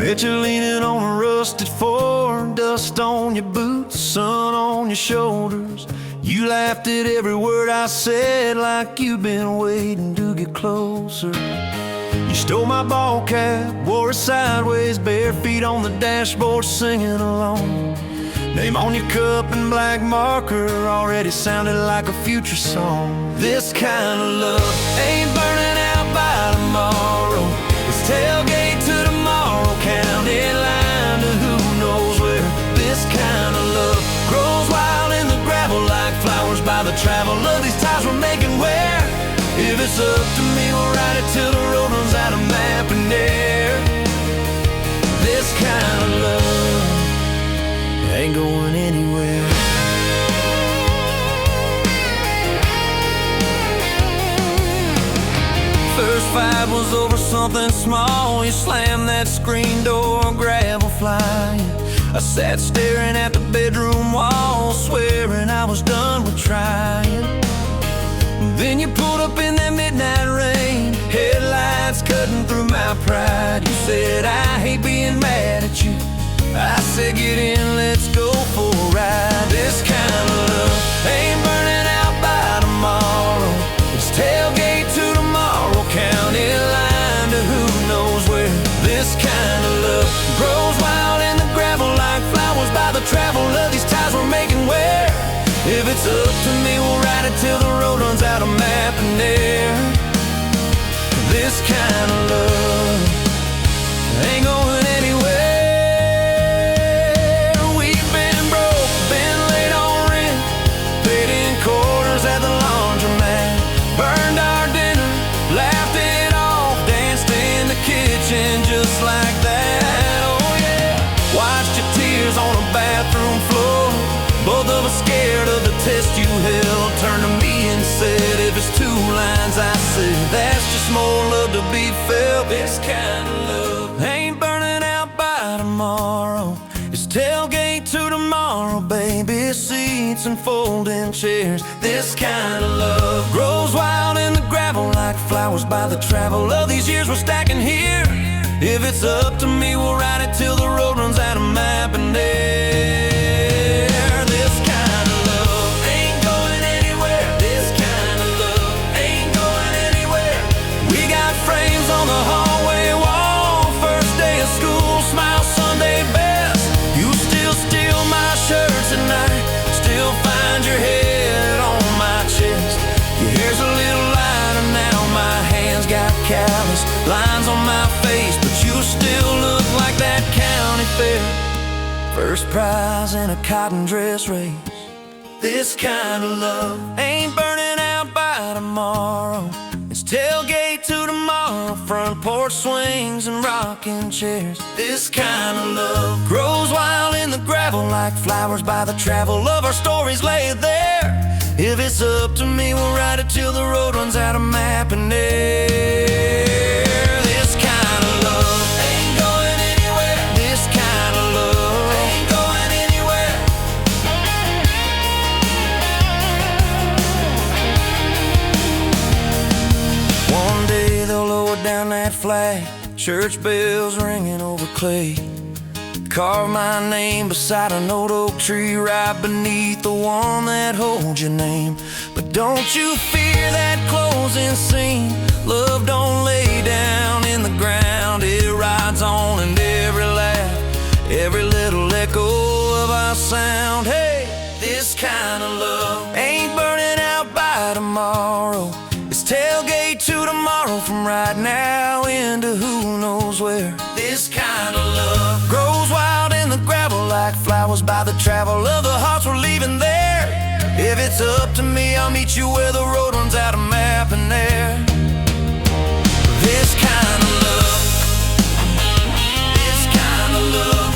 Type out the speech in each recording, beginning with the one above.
Picture leaning on a rusted Ford, dust on your boots, sun on your shoulders. You laughed at every word I said, like you've been waiting to get closer. You stole my ball cap, wore it sideways, bare feet on the dashboard, singing along. Name on your cup in black marker already sounded like a future song. This kind of love ain't burning out by tomorrow. It's tailgate to tomorrow, county line to who knows where. This kind of love grows wild in the gravel like flowers by the travel of these ties we're making where. If it's up to me, we'll ride it till the road runs out of map and air. This kind of love ain't going anywhere. First fight was over something small. You slammed that screen door, gravel flying. I sat staring at the bedroom wall, swearing I was done with trying. Then you pulled up in that midnight rain, headlights cutting through my pride. You said, I hate being mad at you. I said, get in, let's go for a ride. This kind of love ain't burning out by tomorrow. It's tailgate to tomorrow, county line to who knows where. This kind of love grows wild in the gravel like flowers by the travel of these ties we're making where. If it's up to me, we'll ride it till the road runs out of map and air. This kind of love ain't going anywhere. We've been broke, been late on rent, paid in quarters at the laundromat, burned our dinner, laughed it off, danced in the kitchen just like that. Oh yeah, watched your tears on a bathroom floor. Both of us scared of the test you held. Turned to me and said, if it's two lines I said, that's just more love to be felt. This kind of love ain't burning out by tomorrow. It's tailgate to tomorrow, baby seats and folding chairs. This kind of love grows wild in the gravel like flowers by the travel of these years we're stacking here. If it's up to me, we'll ride it till the road runs out of map and air. On the hallway wall, first day of school, smile Sunday best. You still steal my shirts at night, still find your head on my chest. Your hair's a little lighter now, my hands got callous lines on my face, but you still look like that county fair. First prize in a cotton dress race. This kind of love ain't burning out by tomorrow. It's tailgate to tomorrow, front porch swings and rocking chairs. This kind of love grows wild in the gravel like flowers by the travel of our stories laid there. If it's up to me, we'll ride it till the road runs out of map and air. This kind of love ain't going anywhere. This kind of love ain't going anywhere. One day they'll lower down that flag, church bells ringing over clay. Carve my name beside an old oak tree right beneath the one that holds your name. But don't you fear that closing scene. Love don't lay down in the ground. It rides on in every laugh, every little echo of our sound. Hey, this kind of love ain't burning out by tomorrow. It's tailgate to tomorrow, from right now into who knows where. This kind of love grows wild in the gravel like flowers by the travel of the hearts we're leaving there. If it's up to me, I'll meet you where the road runs out of map and air. This kind of love, this kind of love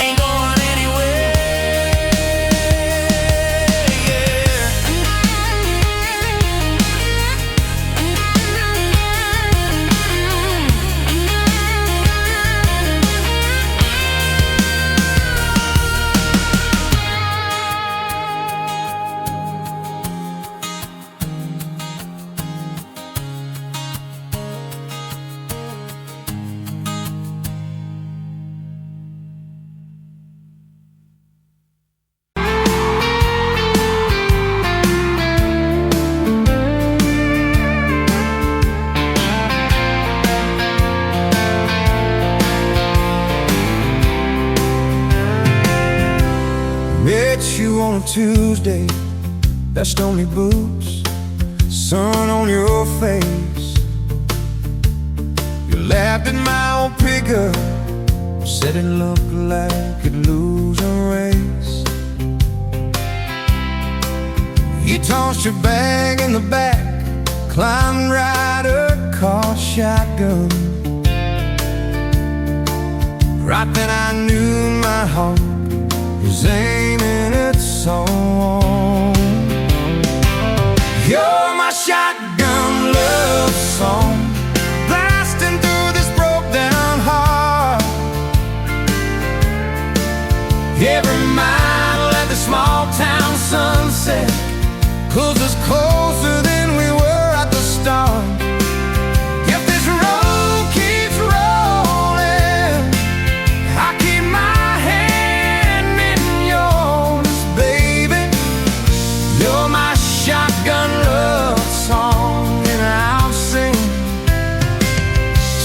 ain't going anywhere. Tuesday, best only boots, sun on your face. You laughed at my old pickup, said it looked like it'd lose a race. You tossed your bag in the back, climbed right a car shotgun. Right then I knew my heart was aiming its song. You're my shotgun love song, blasting through this broke down heart. Every mile at the small town sunset pulls us closer than we were at the start. If this road keeps rolling, I keep my hand in yours, baby. You're my shotgun love song, and I'll sing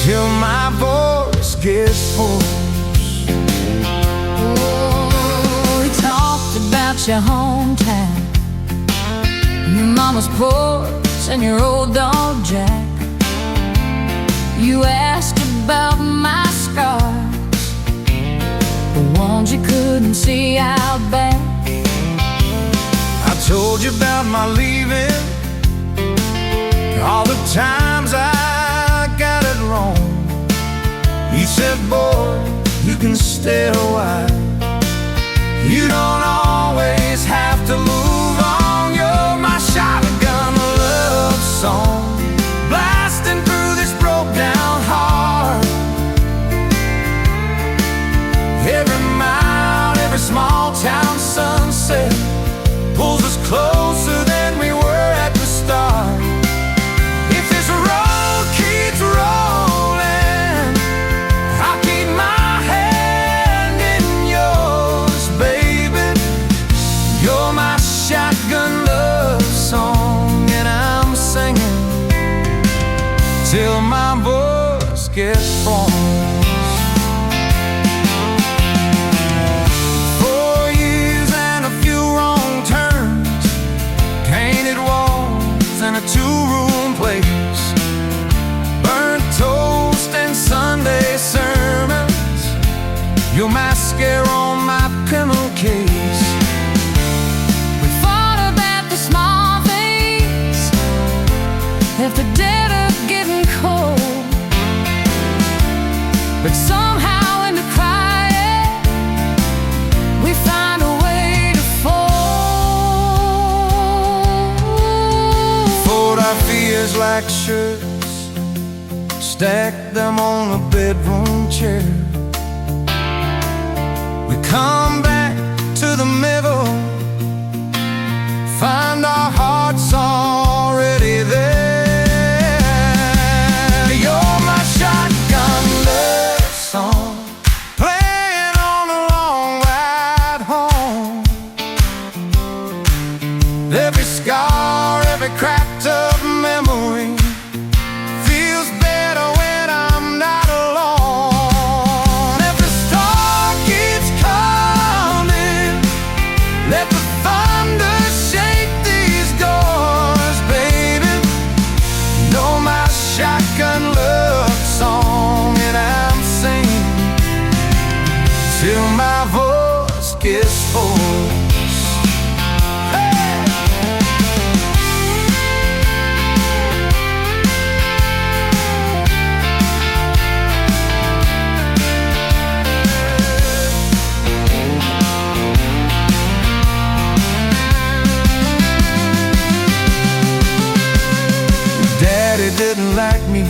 till my voice gets hoarse. Oh, we talked about your hometown, your mama's porch and your old dog Jack. You asked about my scars, the ones you couldn't see out back. I told you about my leaving, all the times I got it wrong. You said, boy, you can stay a while, you don't always have to move on. You're my shotgun love song, blasting through this broke down heart. Every mile, every small town sunset pulls us closer than we were at the start. If this road keeps rolling, I'll keep my hand in yours, baby. You're my shotgun love song, and I'm singing till my voice gets hoarse. 4 years and a few wrong turns, painted walls and a two-room place, burnt toast and Sunday sermons, your mascara on my pillowcase. We fought about the small things, left the dead up getting cold, but somehow in the crying we find a way to fold. Fold our fears like shirts, stack them on a bedroom chair. We come back to the middle, find our hearts already there. You're my shotgun love song, playing on the long ride home. Every scar, every cracked up memory feels better when I'm not alone. If the storm keeps coming, let the thunder shake these doors, baby. Know my shotgun love song, and I'm singing till my voice gets hoarse. Daddy didn't like me,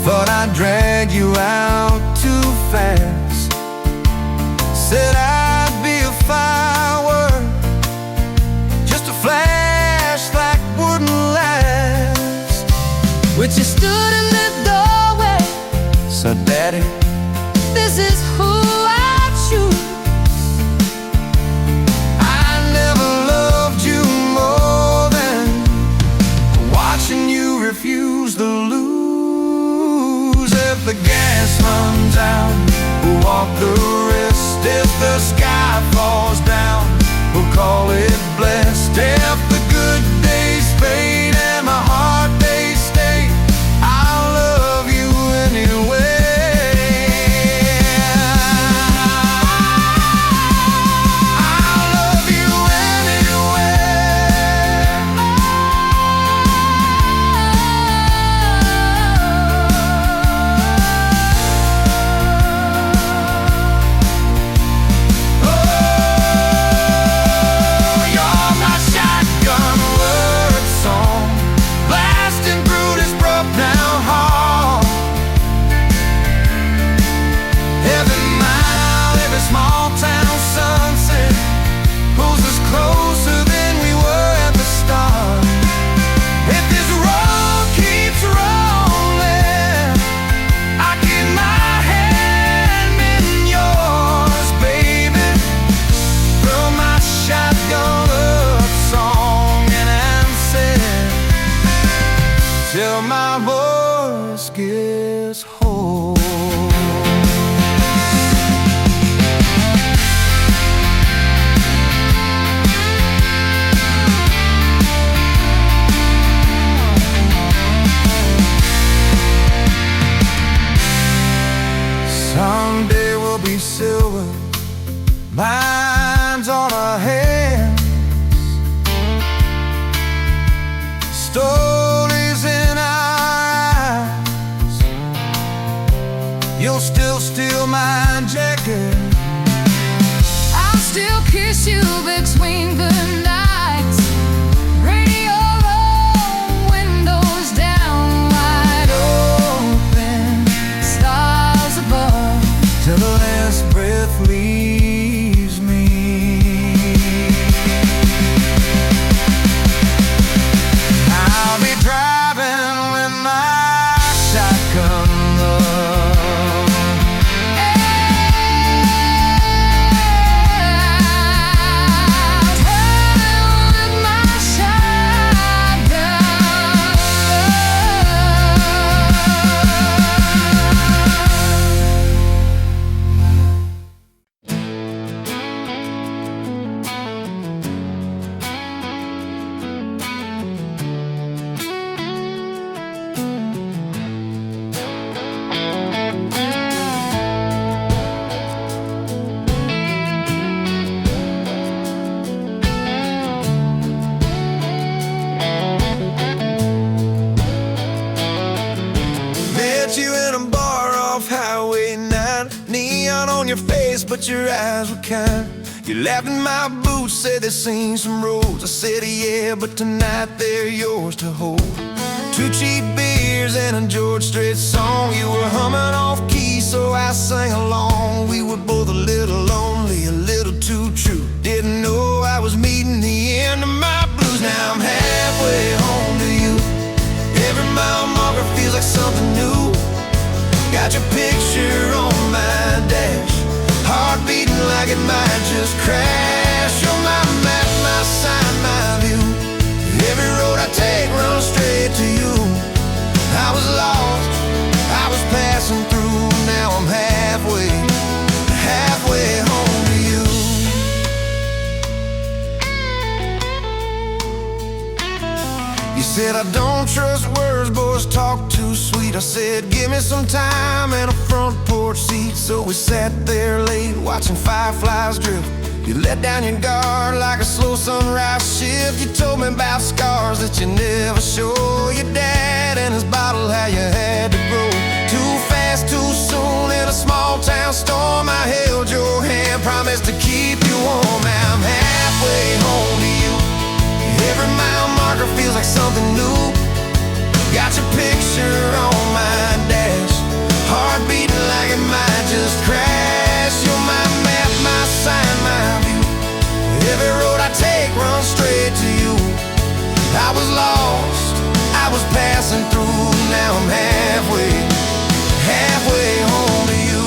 thought I'd drag you out too fast. Said I'd be a firework, just a flash like wouldn't last. But you stood in the doorway, So Daddy, this is who I choose. I never loved you more than watching you refuse to lose. If the gas runs out, we'll walk the rest. If the sky falls down, be silver. Mine's on our hands. Stories in our eyes. You'll still steal my jacket. I'll still kiss you between the nights. Radio low, windows down, wide open, stars above, Till the last breath leaves me. I'll be driving with my shotgun love. Traveling with my Met you in a bar off Highway 9. Neon on your face, but your eyes were kind. You laughed in my boots, said they'd seen some roads. I said yeah, but tonight they're yours to hold. 2 cheap beers and a George Strait song. You were humming off key, so I sang along. We were both a little lonely, a little too true. Didn't know I was meeting the end of my blues. Now I'm halfway home to you. Every mile marker feels like something new. Got your picture on my dash, heart beating like it might just crash. You're my map, my sign, my view. Every road I take runs straight to you. I was lost, I was passing through. Now I'm halfway home to you. You said I don't trust words, boys talk too sweet. I said give me some time and a front porch seat. So we sat there late watching fireflies drift. You let down your guard like a slow sunrise shift. You told me about scars that you never show. Your dad and his bottle, how you had to grow too fast, too soon in a small town storm. I held your hand, promised to keep you warm. Now I'm halfway home to you. Every mile marker feels like something new. Got your picture on my dash, heart beating like it might just crash. You're my map, my sign, my view. Every road I take runs straight to you. I was lost, I was passing through. Now I'm halfway home to you.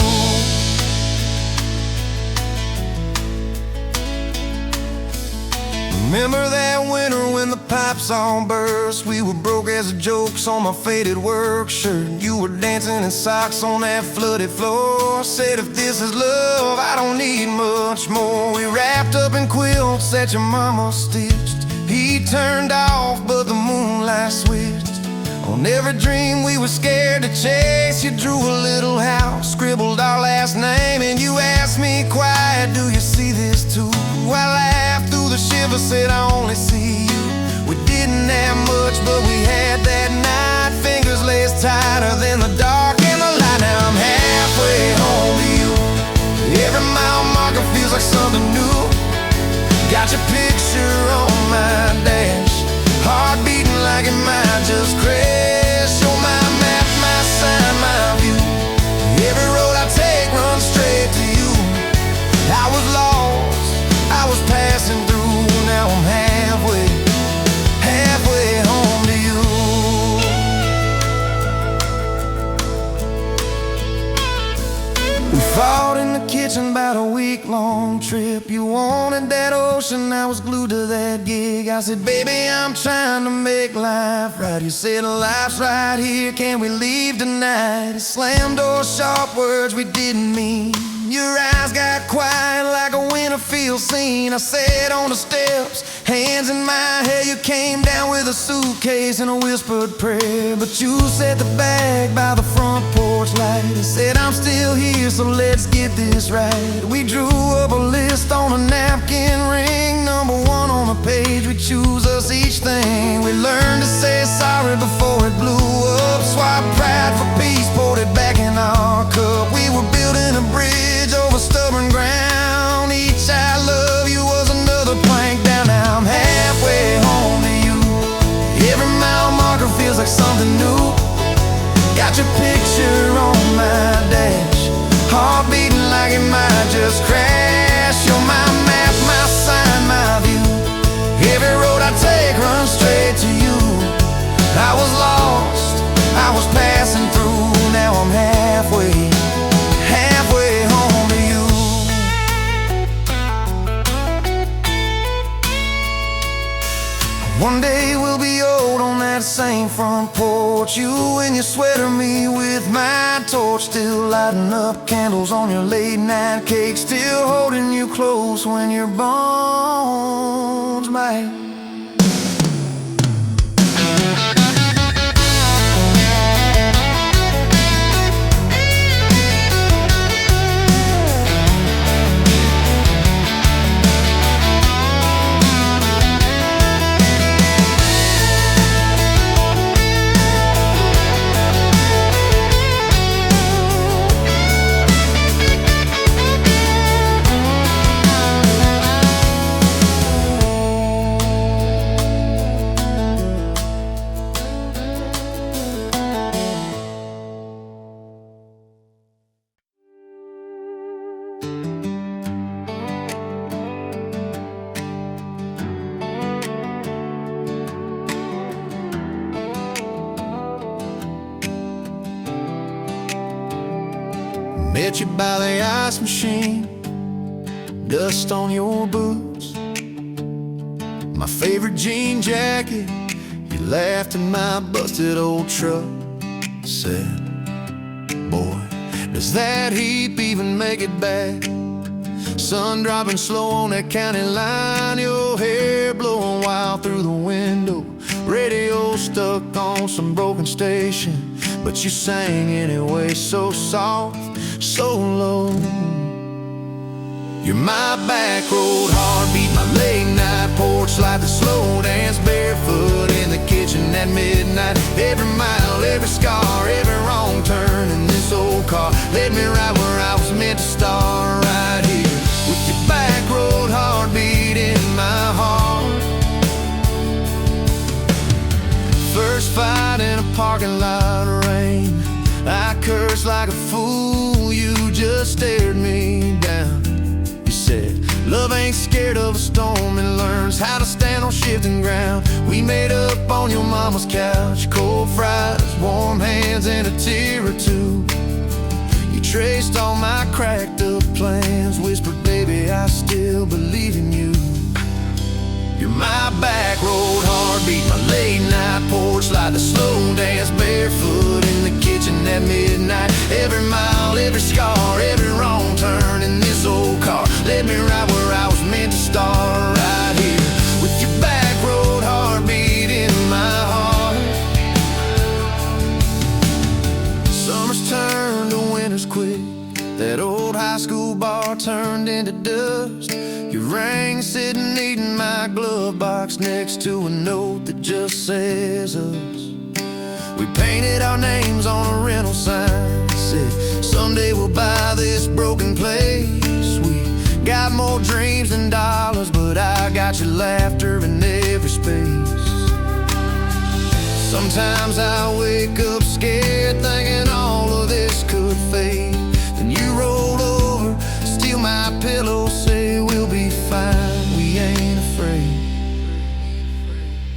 Remember that winter when the pipes all burst? We were broke as jokes on my faded work shirt. You were dancing in socks on that flooded floor. Said if this is love, I don't need much more. We wrapped up in quilts that your mama stitched. He turned off, but the moonlight switched. On every dream we were scared to chase, you drew a little house, scribbled our last name, and you asked me quiet, do you see this too? I laughed through the shiver, said I only see you. We didn't have much, but we had that night. Fingers laced tighter than the dark and the light. Now I'm halfway home to you. Every mile marker feels like something new. Got your picture on my dash, heart beating like it might just crash. You're my map, my sign, my view. Every road I take runs straight to you. I was lost, I was passing through. Now I'm halfway home to you. We fought in the kitchen about a week-long trip. You wanted that ocean, I was glued to that gig. I said, baby, I'm trying to make life right. You said, life's right here, can we leave tonight? It slammed doors, sharp words we didn't mean. Your eyes got quiet like a winter field scene. I sat on the steps, hands in my hair. You came down with a suitcase and a whispered prayer. But you set the bag by the front porch light and said, I'm still here here, so let's get this right. We drew up a list on a napkin ring. Number one on the page, we choose us each thing. We learned to say sorry before it blew up. Swap pride for peace, poured it back in our cup. We were building a bridge over stubborn ground. Each I love you was another plank down. Now I'm halfway home to you. Every mile marker feels like something new. Got your picture on my dash, heart beating like it might just crash. You're my map, my sign, my view. Every road I take runs straight to you. I was lost, I was passing through. Now I'm halfway home to you. One day we'll be old on that same front porch. You and your sweater, me with my torch. Still lighting up candles on your late night cake. Still holding you close when your bones might. Met you by the ice machine, dust on your boots, my favorite jean jacket. You laughed at my busted old truck. Said, boy, does that heap even make it back? Sun dropping slow on that county line. Your hair blowing wild through the window. Radio stuck on some broken station, but you sang anyway, so soft, so low. You're my back road heartbeat, my late night porch light, the slow dance barefoot in the kitchen at midnight. Every mile, every scar, every wrong turn in this old car led me right where I was meant to start, right here with your back road heartbeat in my heart. First fight in a parking lot of rain, I cursed like a fool, you just stared me down. You said, love ain't scared of a storm, it learns how to stand on shifting ground. We made up on your mama's couch, cold fries, warm hands, and a tear or two. You traced all my cracked up plans, whispered, baby, I still believe in you. You're my back road heartbeat, my late night porch light, the slow dance barefoot in the kitchen at midnight. Every mile, every scar, every wrong turn in this old car led me right where I was meant to start, right here with your back road heartbeat in my heart. Summers turned to winters quick, that old high school bar turned into dust. Your ring sitting neat in my glove box next to a note that just says us. We painted our names on a rental sign, said someday we'll buy this broken place. We got more dreams than dollars, but I got your laughter in every space. Sometimes I wake up scared, thinking all of this could fade. Then you roll over, steal my pillow, say we'll be fine, we ain't afraid.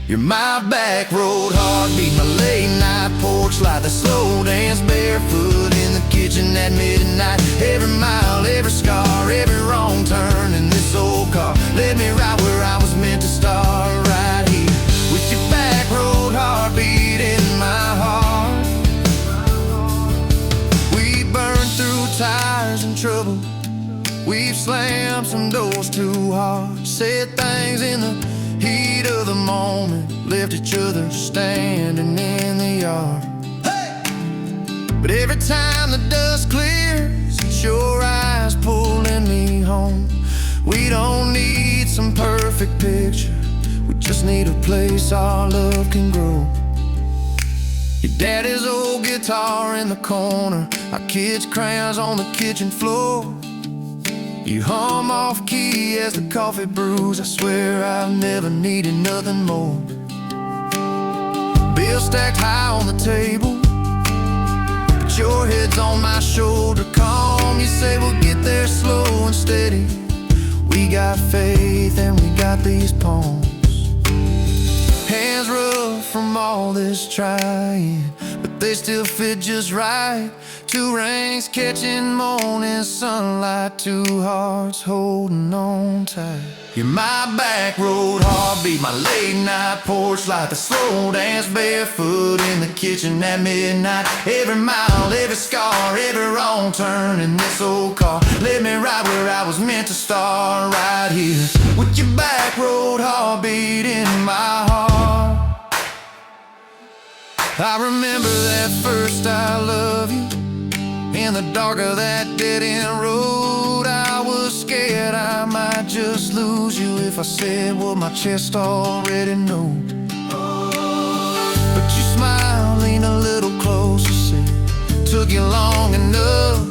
You're my back road heartbeat, my late night porch light, the slow dance barefoot in the kitchen at midnight. Every mile, every scar, every wrong turn in this old car led me right where I was meant to start, right here with your back road heartbeat in my heart. We burned through tires and trouble, we've slammed some doors too hard, said things in the heat of the moment, left each other standing in the yard. Hey! But every time the dust clears, It's your eyes pulling me home. We don't need some perfect picture, we just need a place our love can grow. Your daddy's old guitar in the corner, our kids' crayons on the kitchen floor. You hum off key as the coffee brews. I swear I've never needed nothing more. Bills stacked high on the table, but your head's on my shoulder, calm. You say we'll get there slow and steady. We got faith and we got these palms. Hands rough from all this trying, but they still fit just right. Two rings catching morning sunlight, two hearts holding on tight. You're my back road heartbeat, my late night porch light, the slow dance barefoot in the kitchen at midnight. Every mile, every scar, every wrong turn in this old car led me right where I was meant to start, right here with your back road heartbeat in my heart. I remember that first I love you in the dark of that dead-end road. I was scared I might just lose you if I said what my chest already knows. But you smiled, leaned a little closer, said, took you long enough.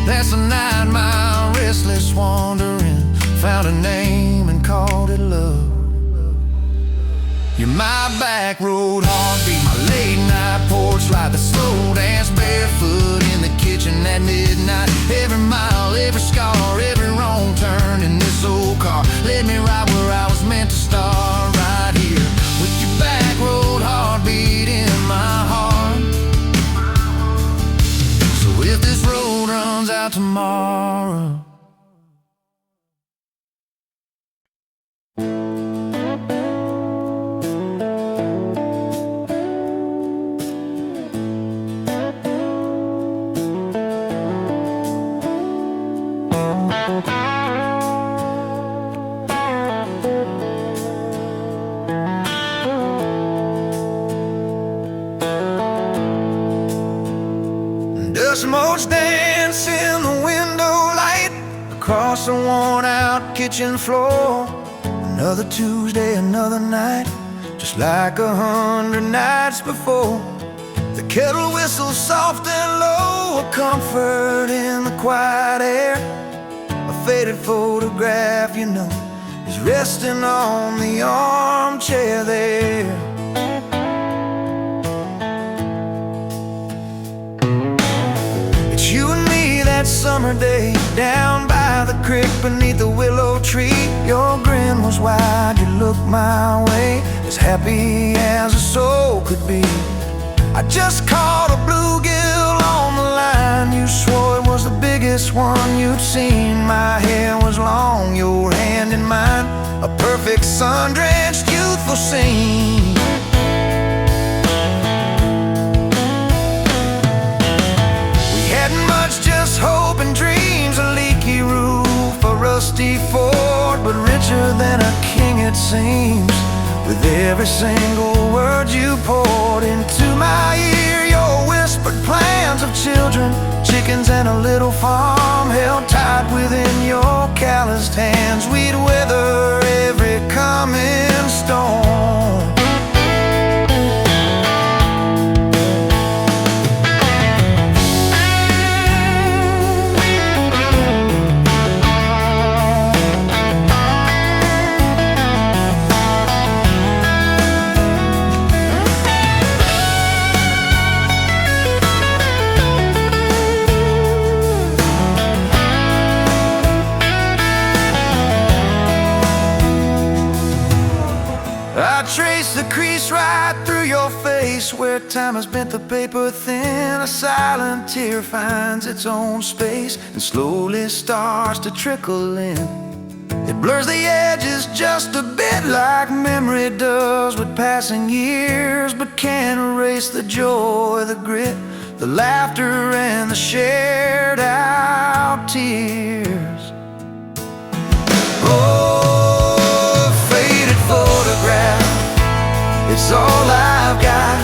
That's a 9-mile restless wandering, found a name and called it love. You're my back road heartbeat, my late night porch light, the slow dance barefoot in the kitchen at midnight. Every mile, every scar, every wrong turn in this old car led me right where I was meant to start, right here with your back road heartbeat in my heart. So if this road runs out tomorrow, dust-motes dance in the window light across the worn-out kitchen floor. Another Tuesday, another night, just like 100 nights before. The kettle whistles soft and low, a comfort in the quiet air. A faded photograph, you know, is resting on the armchair there. You and me that summer day, down by the creek beneath the willow tree. Your grin was wide, you looked my way, as happy as a soul could be. I just caught a bluegill on the line. You swore it was the biggest one you'd seen. My hair was long, your hand in mine, a perfect sun-drenched youthful scene. Just hope and dreams, a leaky roof, a rusty fort, but richer than a king it seems. With every single word you poured into my ear, your whispered plans of children, chickens and a little farm held tight within your calloused hands. We'd weather every coming storm. I trace the crease right through your face, where time has bent the paper thin. A silent tear finds its own space and slowly starts to trickle in. It blurs the edges just a bit, like memory does with passing years, but can't erase the joy, the grit, the laughter and the shared out tears. Oh, faded photograph, it's all I've got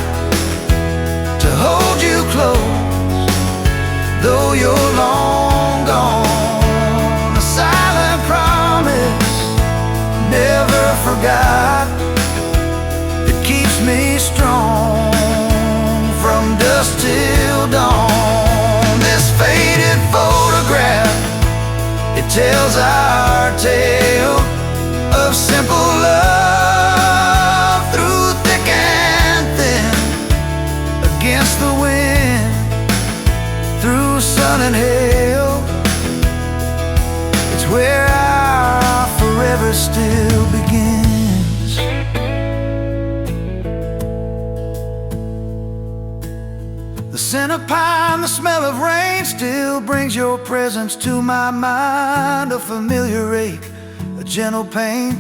to hold you close, though you're long in hell. It's where our forever still begins. The scent of pine, the smell of rain still brings your presence to my mind. A familiar ache, a gentle pain,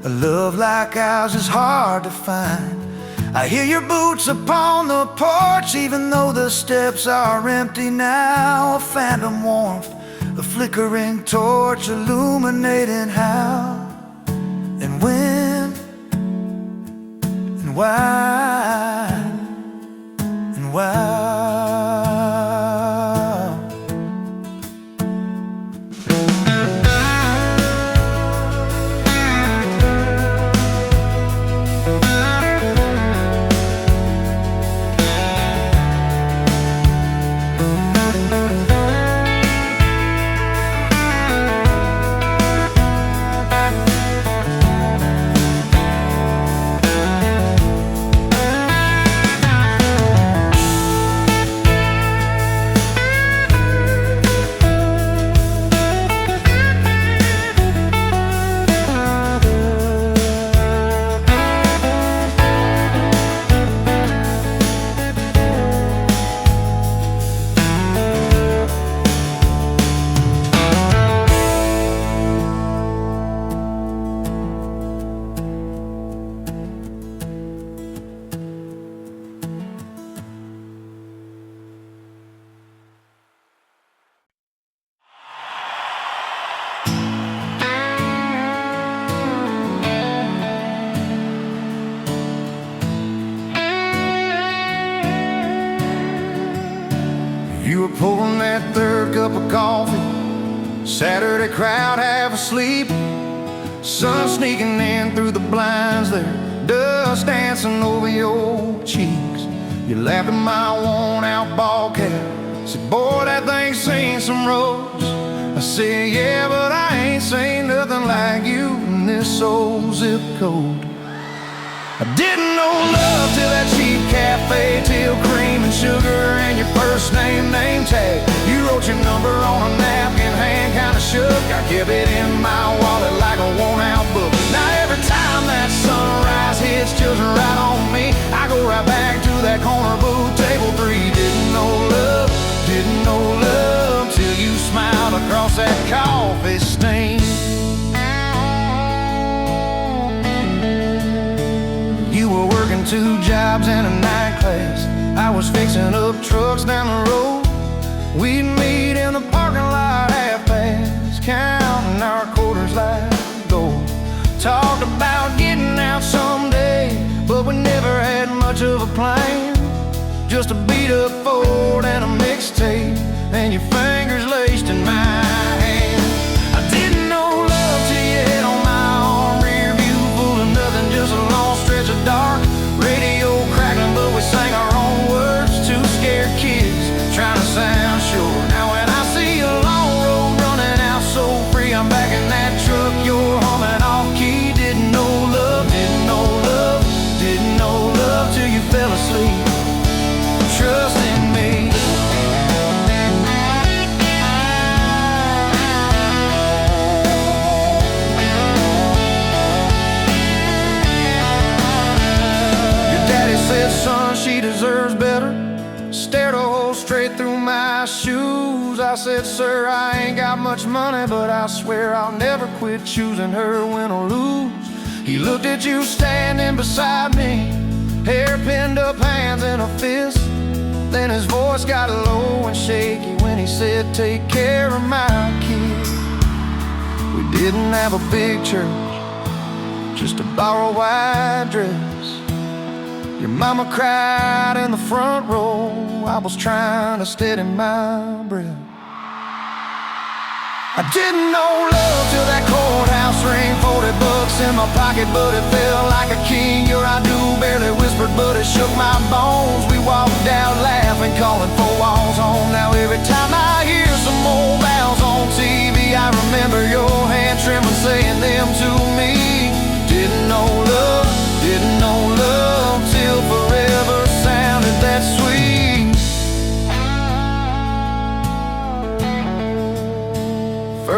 a love like ours is hard to find. I hear your boots upon the porch, even though the steps are empty now. A phantom warmth, a flickering torch, illuminating how and when and why and why. You were pouring that third cup of coffee, Saturday crowd half asleep, sun sneaking in through the blinds there, dust dancing over your cheeks. You laughed at my worn-out ball cap, said, boy, that thing's seen some roads. I said, yeah, but I ain't seen nothing like you in this old zip code. I didn't know love till that cheap cafe, till cream and sugar and your first name tag. You wrote your number on a napkin, hand kinda shook. I kept it in my wallet like a worn-out book. Now every time that sunrise hits just right on me, I go right back to that corner booth, table 3. Didn't know love till you smiled across that coffee stain. You were working 2 jobs and a night class. I was fixing up trucks down the road. We'd meet in the parking lot half-past, counting our quarters like gold. Talked about getting out someday, but we never had much of a plan. Just a beat-up Ford and a mixtape, and your fingers laced in my hand. I didn't know love till you hit on my arm, rear view full of nothing, just a long stretch of dark. Radio crackling, but we sang our own words. 2 scared kids trying to sound sure. Now when I see a long road running out so free, I'm back in that truck, you're humming off key. Didn't know love till you fell asleep. Trust in me. Said, son, she deserves better. Stared a hole straight through my shoes. I said, sir, I ain't got much money, but I swear I'll never quit choosing her, win or lose. He looked at you standing beside me, hair pinned up, hands in a fist. Then his voice got low and shaky when he said, take care of my kid. We didn't have a big church, just a borrowed white dress. Your mama cried in the front row. I was trying to steady my breath. I didn't know love till that courthouse ring. 40 bucks in my pocket, but it felt like a king. Your I do barely whispered, but it shook my bones. We walked out laughing, calling 4 walls home. Now every time I hear some old bells on TV, I remember your hand trembling, saying them to me. Didn't know love till forever sounded that sweet.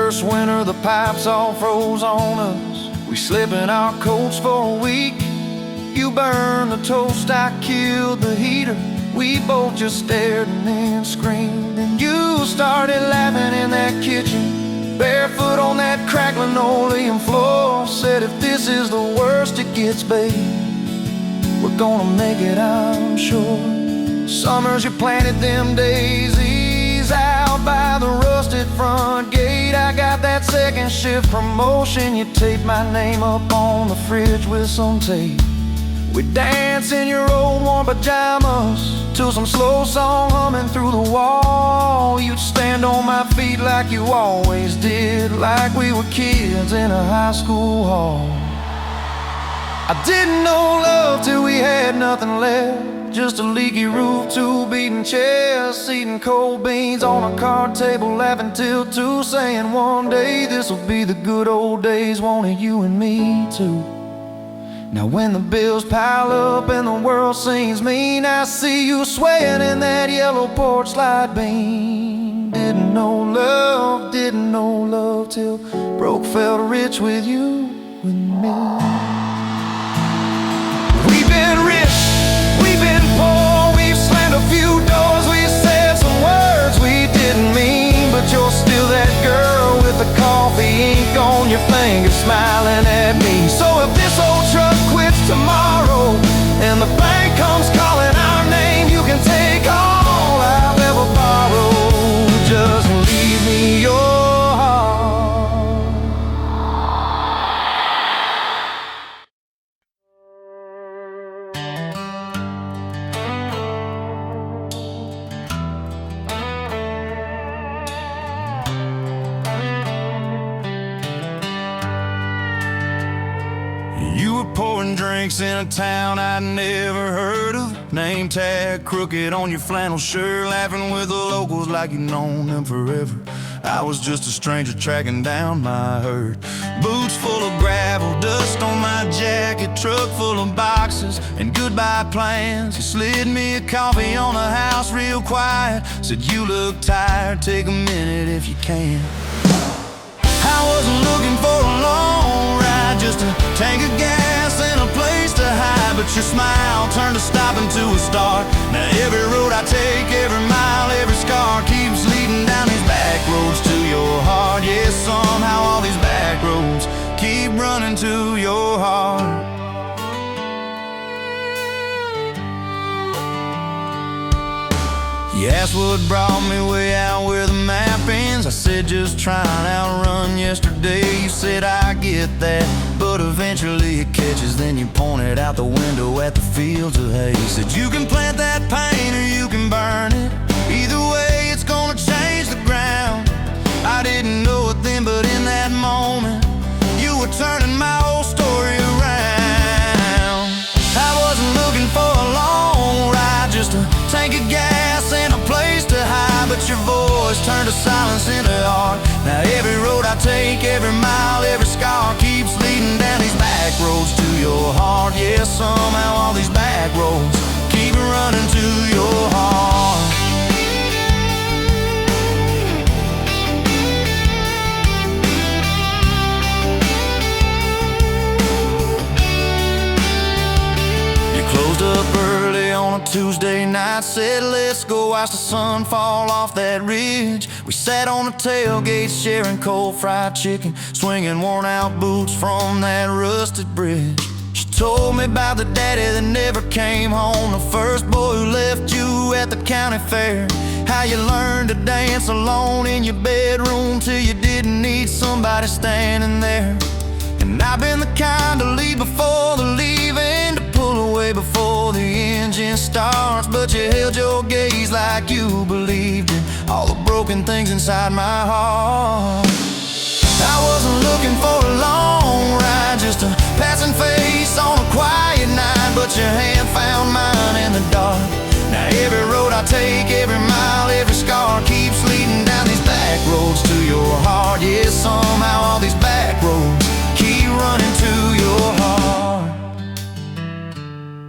first winter, the pipes all froze on us. We slept in our coats for a week. You burned the toast, I killed the heater. We both just stared and then screamed. And you started laughing in that kitchen, barefoot on that cracked linoleum floor. Said, if this is the worst it gets, babe, we're gonna make it, I'm sure. Summers you planted them daisies out by the rusted front gate. I got that second shift promotion. You taped my name up on the fridge with some tape. We'd dance in your old warm pajamas to some slow song humming through the wall. You'd stand on my feet like you always did, like we were kids in a high school hall. I didn't know love till we had nothing left, just a leaky roof, two beating chests, eating cold beans on a card table, laughing till two, saying one day this'll be the good old days, wanted you and me too. Now when the bills pile up and the world seems mean, I see you swaying in that yellow porch light beam. Didn't know love till broke felt rich with you and me. We've been rich, we've been poor, we've slammed a few doors, we've said some words we didn't mean, but you're still that girl with the coffee ink on your finger smiling at me. So if this old truck quits tomorrow and the bank comes calling our name, you can take all I've ever borrowed, just leave me your heart. You were pouring drinks in a town I'd never heard of, name tag crooked on your flannel shirt, laughing with the locals like you'd known them forever. I was just a stranger tracking down my herd. Boots full of gravel, dust on my jacket, truck full of boxes and goodbye plans. You slid me a coffee on the house real quiet, said you look tired, take a minute if you can. I wasn't looking for a long ride, just a tank of gas and a place to hide, but your smile turned a stop into a start. Now every road I take, every mile, every scar keeps leading down these back roads to your heart. Yeah, somehow all these back roads keep running to your heart. You asked what brought me way out where the map ends. I said just trying to outrun yesterday. You said I get that, but eventually it catches. Then you pointed out the window at the fields of hay. You said you can plant that pain or you can burn it. Either way it's gonna change the ground. I didn't know it then, but in that moment you were turning my whole story around. I wasn't looking for a long ride, just a tank of gas and a place to hide, but your voice turned a silence into art. Now every road I take, every mile, every scar keeps leading down these back roads to your heart. Yeah, somehow all these back roads keep running to your heart. Closed up early on a Tuesday night, said let's go watch the sun fall off that ridge. We sat on the tailgate sharing cold fried chicken, swinging worn out boots from that rusted bridge. She told me about the daddy that never came home, the first boy who left you at the county fair. How you learned to dance alone in your bedroom till you didn't need somebody standing there. And I've been the kind to leave before the leaving, to pull away before the engine starts, but you held your gaze like you believed in all the broken things inside my heart. I wasn't looking for a long ride, just a passing face on a quiet night, but your hand found mine in the dark. Now every road I take, every mile, every scar keeps leading down these back roads to your heart. Yeah, somehow all these back roads keep running to your heart.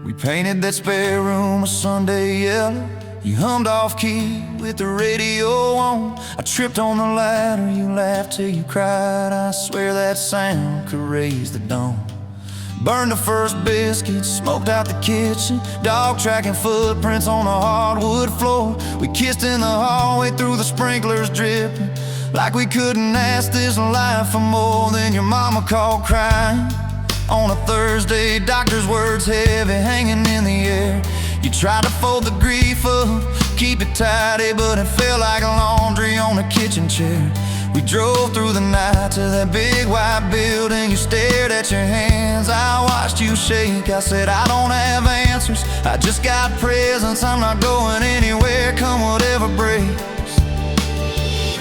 We painted that spare room a Sunday yellow. You hummed off key with the radio on. I tripped on the ladder, you laughed till you cried. I swear that sound could raise the dawn. Burned the first biscuit, smoked out the kitchen, dog tracking footprints on the hardwood floor. We kissed in the hallway through the sprinklers dripping, like we couldn't ask this life for more. Then your mama called crying on a Thursday, doctor's words heavy hanging in the air. You tried to fold the grief up, keep it tidy, but it felt like laundry on a kitchen chair. We drove through the night to that big white building. You stared at your hands, I watched you shake. I said, I don't have answers, I just got presents. I'm not going anywhere, come whatever breaks.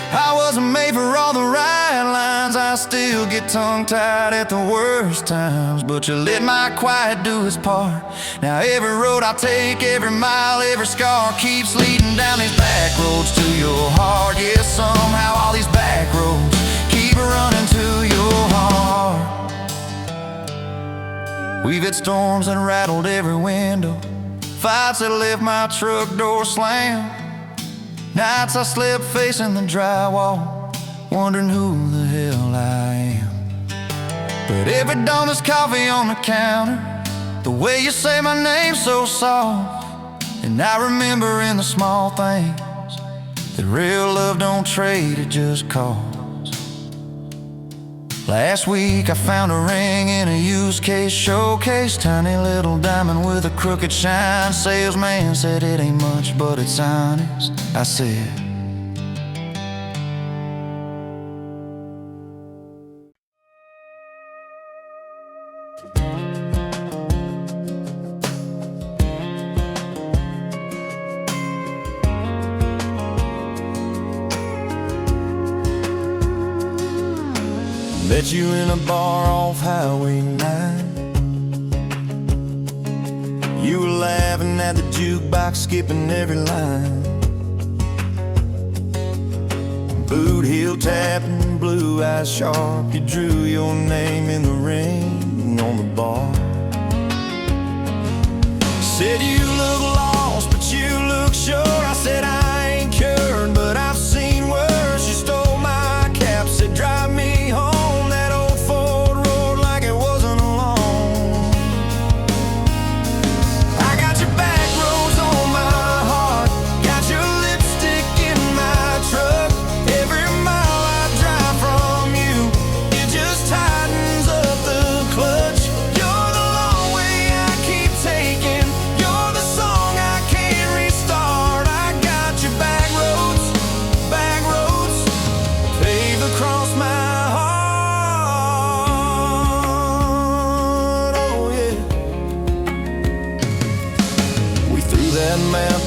I wasn't made for all the right lines, I still get tongue-tied at the worst times. But you let my quiet do its part. Now every road I take, every mile, every scar keeps leading down these back roads to your heart. Yeah, somehow all these back roads keep running to your heart. We've had storms that rattled every window, fights that left my truck door slammed, nights I slept facing the drywall, wondering who the hell I am. But every dawn there's coffee on the counter, the way you say my name so soft. And I remember in the small things that real love don't trade, it just costs. Last week I found a ring in a used case showcase, tiny little diamond with a crooked shine. Salesman said it ain't much, but it's honest. I said, met you in a bar off Highway 9. You were laughing at the jukebox, skipping every line. Boot heel tapping, blue eyes sharp, you drew your name in the ring on the bar. Said you look lost, but you look sure. I said I ain't cured, but I've seen worse. You stole my cap, said drive me home.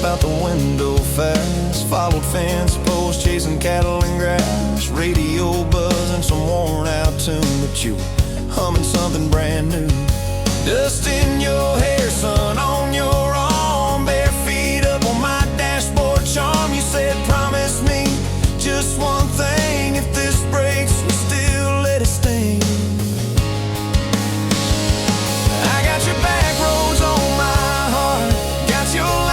Out the window fast, followed fence posts, chasing cattle and grass, radio buzzing some worn out tune, but you were humming something brand new. Dust in your hair, sun on your arm, bare feet up on my dashboard charm. You said promise me just one thing, if this breaks we still let it sting. I got your back roads on my heart, got your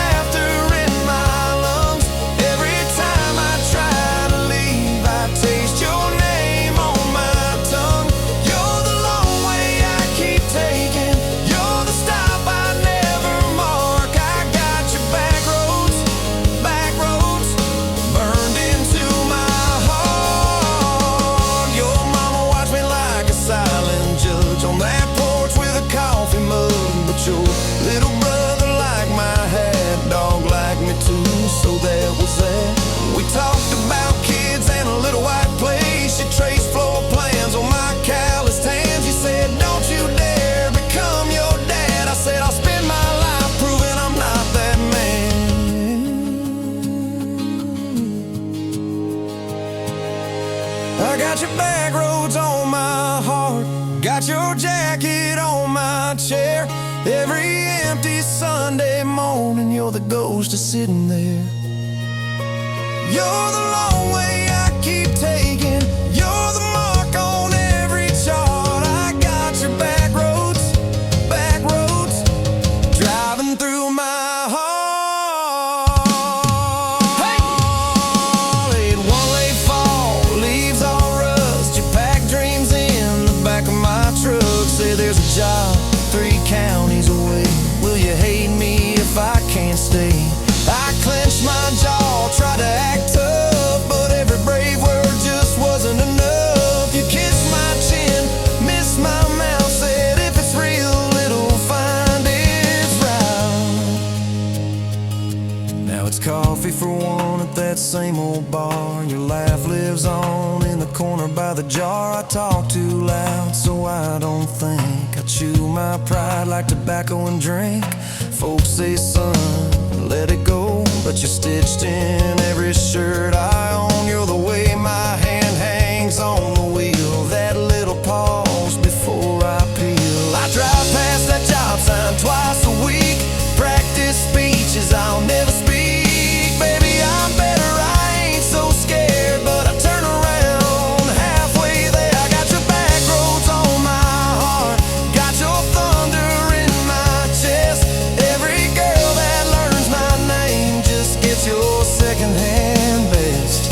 got your jacket on my chair. Every empty Sunday morning, you're the ghost of sitting there. You're the long way I keep taking, you're the mark on every chart. I got your back roads, driving through my heart. job 3 counties away. Will you hate me if I can't stay? I clenched my jaw, tried to act tough, but every brave word just wasn't enough. You kissed my chin, missed my mouth, said if it's real, it'll find its route. Now it's coffee for one at that same old bar. Your laugh lives on in the corner by the jar. I talk too loud, so I don't think. I chew my pride like tobacco and drink. Folks say, son, let it go, but you're stitched in every shirt I own. You're the way my hand hangs on the wheel, that little pause before I peel. I drive past that job sign twice a week, practice speeches I'll never speak. Baby, I'm better, I ain't so scared, but I turn around halfway there. I got your back roads on my heart, got your thunder in my chest. Every girl that learns my name just gets your secondhand best.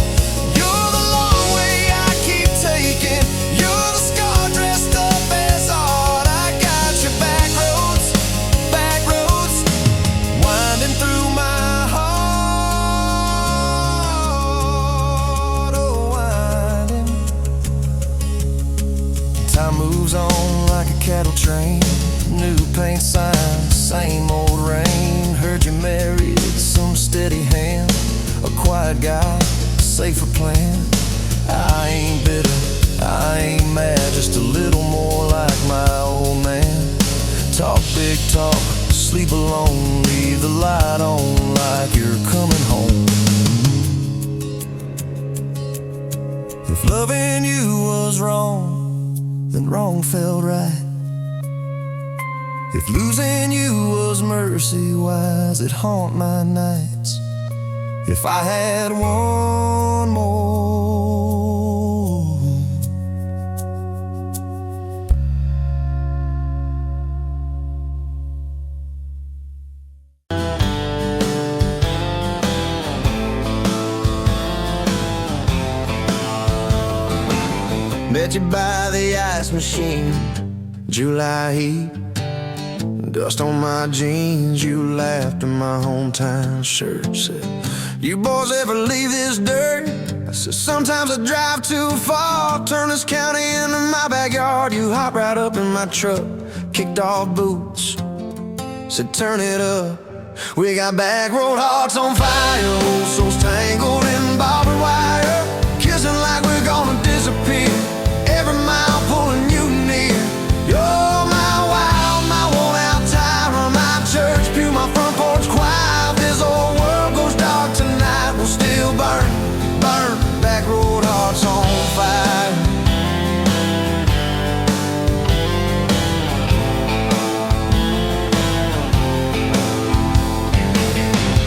You're the long way I keep taking, you're the scar dressed up as art. I got your back roads, winding through my heart, oh winding. Time moves on like a cattle train, new paint signs, same old rain. Heard you married some steady hand, a quiet guy, safer plan. I ain't bitter, I ain't mad, just a little more like my old man. Talk big talk, sleep alone, leave the light on like you're coming home. If loving you was wrong, then wrong felt right. If losing you was mercy, why's it haunt my nights? If I had one more, met you by the ice machine, July heat, dust on my jeans. You laughed in my hometown shirt, said, you boys ever leave this dirt? I said, sometimes I drive too far, turn this county into my backyard. You hop right up in my truck, kicked off boots, said turn it up. We got back road hearts on fire, old souls tangled in barbed wire, kissing like we're gonna disappear, every mile pulling you near. You're my wild, my worn out tyrant, my church pew, my front porch choir. If this old world goes dark tonight, we'll still burn, burn, back road hearts on fire.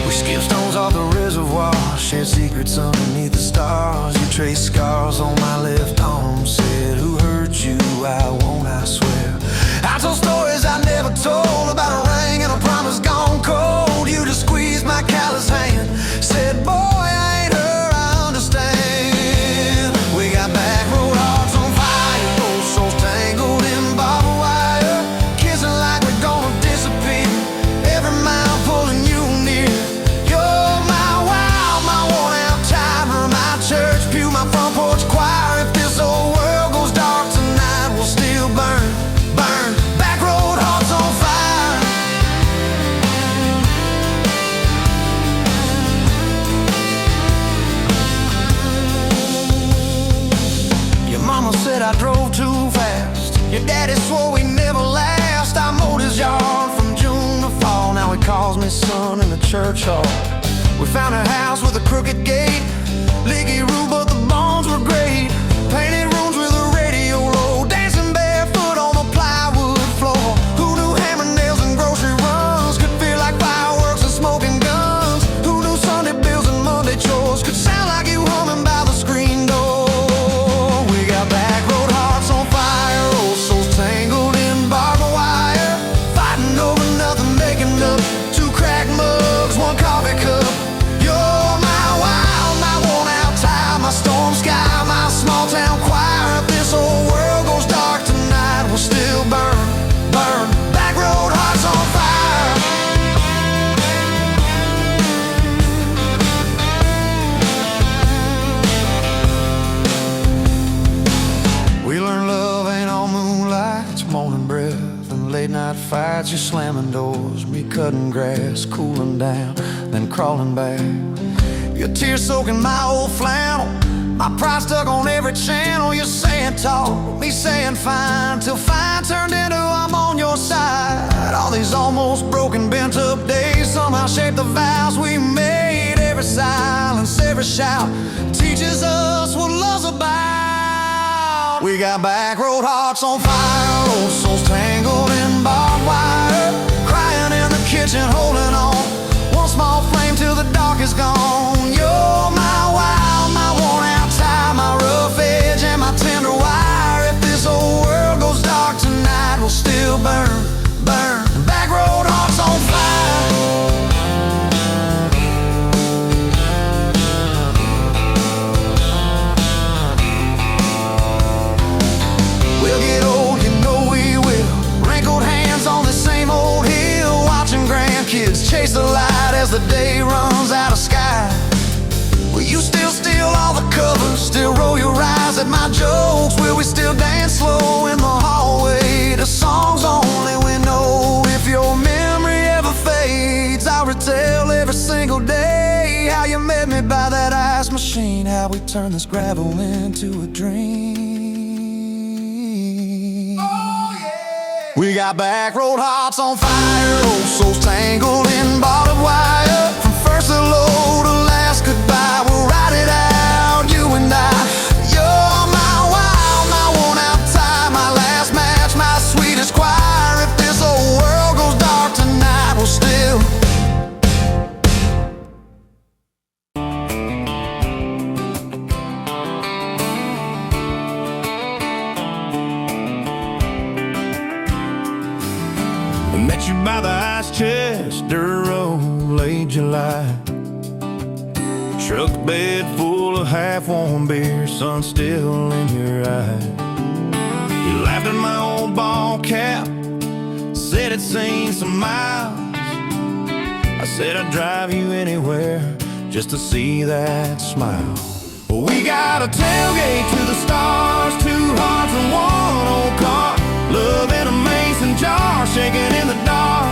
We skipped stones off the reservoir, shared secrets underneath the stars. You traced scars on my left arm, said, who hurt you? I won't, I swear. I told stories I never told, about a ring and a promise gone cold. You just squeezed my callous hand, said, boy, I ain't her, I understand. We got back road hearts on fire, old souls tangled in barbed wire, kissing like we're gonna disappear, every mile pulling you near. You're my wild, my worn out tyrant, my church pew, my front porch choir. If this old world goes dark tonight, we'll still burn, burn, back road hearts on fire. Your mama said I drove too fast, your daddy swore we never last. I mowed his yard from June to fall, now he calls me son in the church hall. We found a house with a crooked gate, leaky roof, but the bones were great. Painted rooms with a radio low, dancing barefoot on the plywood floor. Who knew hammer nails and grocery runs could feel like fireworks and smoking guns? Who knew Sunday bills and Monday chores could sound like you humming by the screen door? We got back road hearts on fire, old souls tangled in barbed wire, fighting over nothing, making up two cracked mugs, one coffee cup. You're my wild, my nights you're slamming doors, me cutting grass, cooling down, then crawling back. Your tears soaking my old flannel, my pride stuck on every channel. You're saying talk, me saying fine, till fine turned into I'm on your side. All these almost broken, bent up days somehow shaped the vows we made. Every silence, every shout teaches us what love's about. We got back road hearts on fire, old souls tangled in barbed wire, crying in the kitchen, holding on. One small flame till the dark is gone. You're my wild, my worn out tie, my rough edge and my tender wire. If this whole world goes dark tonight, we'll still burn, burn. Back road hearts on fire. We'll get old, you know we will. Wrinkled hands on the same old hill, watching grandkids chase the light as the day runs out of sky. Will you still steal all the covers, still roll your eyes at my jokes? Will we still dance slow in the hallway to songs only we know? If your memory ever fades, I'll retell every single day how you met me by that ice machine, how we turned this gravel into a dream. We got back road hearts on fire, old souls tangled in barbed wire. From first hello to last goodbye, we'll ride it out, you and I. You're my wild, my worn out tie, my last match, my sweetest choir. If this whole world goes dark tonight, we'll still met you by the ice chest, dirt road, late July. Truck bed full of half-warm beer, sun still in your eye. You laughed at my old ball cap, said it's seen some miles. I said I'd drive you anywhere just to see that smile. We got a tailgate to the stars, two hearts and one old car. Love in a mason jar, shaking in the dark.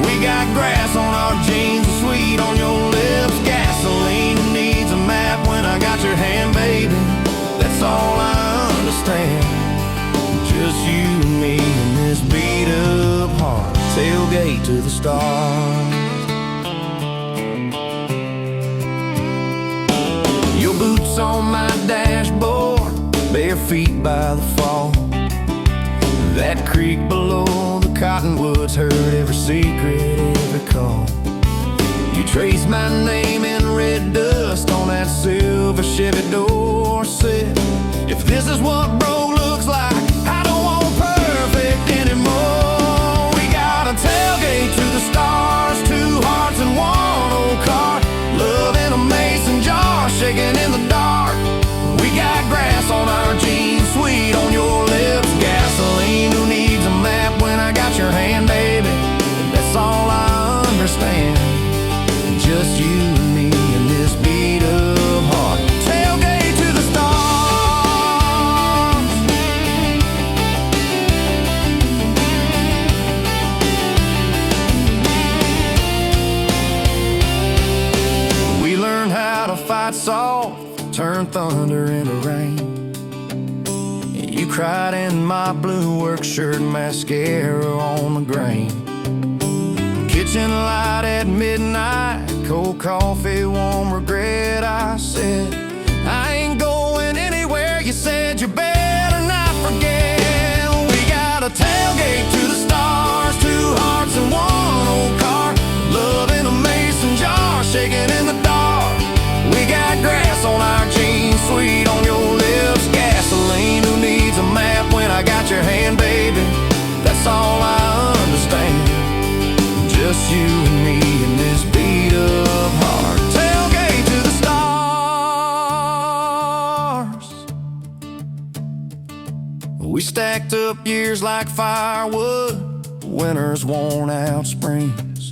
We got grass on our jeans, and sweet on your lips. Gasoline who needs a map when I got your hand, baby. That's all I understand. Just you and me and this beat up heart. Tailgate to the stars. Your boots on my dashboard, bare feet by the fall. That creek below the cottonwoods heard every secret, every call. You traced my name in red dust on that silver Chevy Dorset. If this is what broke looks like, I don't want perfect anymore. We got a tailgate to the stars, two hearts and one old car. Love in a mason jar, shaking in the dark. We got grass on our jeans, sweet on your lips. Gasoline who needs a map when I got your hand, baby. That's all I understand. Just you and me and this beat up heart. Tailgate to the stars. We learned how to fight soft, turn thunder into rain. You cried in my blue work shirt, mascara on the grain. Kitchen light at midnight, cold coffee, warm regret. I said, I ain't going anywhere. You said you better not forget. We got a tailgate to the stars, two hearts and one old car. Love in a mason jar, shaking in the dark. We got grass on our jeans, sweet on your lips. Gasoline who needs a map when I got your hand, baby. That's all I understand. Just you and me and this beat up heart. Tailgate to the stars. We stacked up years like firewood, winters worn out springs.